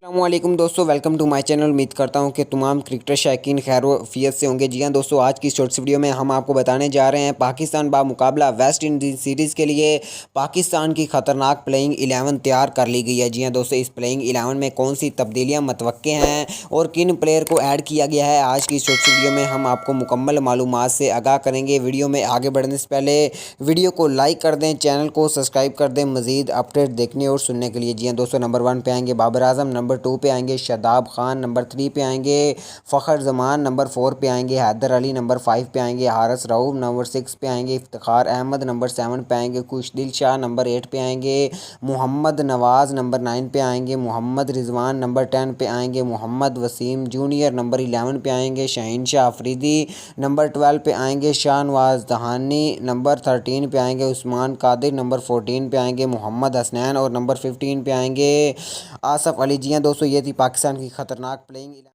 السلام علیکم دوستو، ویلکم ٹو مائی چینل۔ امید کرتا ہوں کہ تمام کرکٹر شائقین خیر و عافیت سے ہوں گے۔ جی ہاں دوستو، آج کی اس شارٹس ویڈیو میں ہم آپ کو بتانے جا رہے ہیں پاکستان بمقابلہ ویسٹ انڈیز سیریز کے لیے پاکستان کی خطرناک پلینگ 11 تیار کر لی گئی ہے۔ جی ہاں دوستو، اس پلینگ 11 میں کون سی تبدیلیاں متوقع ہیں اور کن پلیئر کو ایڈ کیا گیا ہے، آج کی اس شارٹس ویڈیو میں ہم آپ کو مکمل معلومات سے آگاہ کریں گے۔ ویڈیو میں آگے بڑھنے سے پہلے ویڈیو کو لائک کر دیں، چینل کو سبسکرائب کر دیں مزید اپڈیٹ دیکھنے اور سننے کے لیے۔ جی ہاں دوستو، نمبر 1 پہ آئیں گے بابر اعظم، نمبر 2 پہ آئیں گے شاداب خان، نمبر 3 پہ آئیں گے فخر زمان، نمبر 4 پہ آئیں گے حیدر علی، نمبر 5 پہ آئیں گے حارث رؤف، نمبر 6 پہ آئیں گے افتخار احمد، نمبر 7 پہ آئیں گے خوش دل شاہ، نمبر 8 پہ آئیں گے محمد نواز، نمبر 9 پہ آئیں گے محمد رضوان، نمبر 10 پہ آئیں گے محمد وسیم جونیئر، نمبر 11 پہ آئیں گے شاہین شاہ افریدی، نمبر 12 پہ آئیں گے شاہ نواز دہانی، نمبر 13 پہ آئیں گے عثمان قادر، نمبر 14 پہ آئیں گے محمد حسنین اور نمبر 15 پہ آئیں گے آصف علی۔ جی ہاں دوستو، یہ تھی پاکستان کی خطرناک پلینگ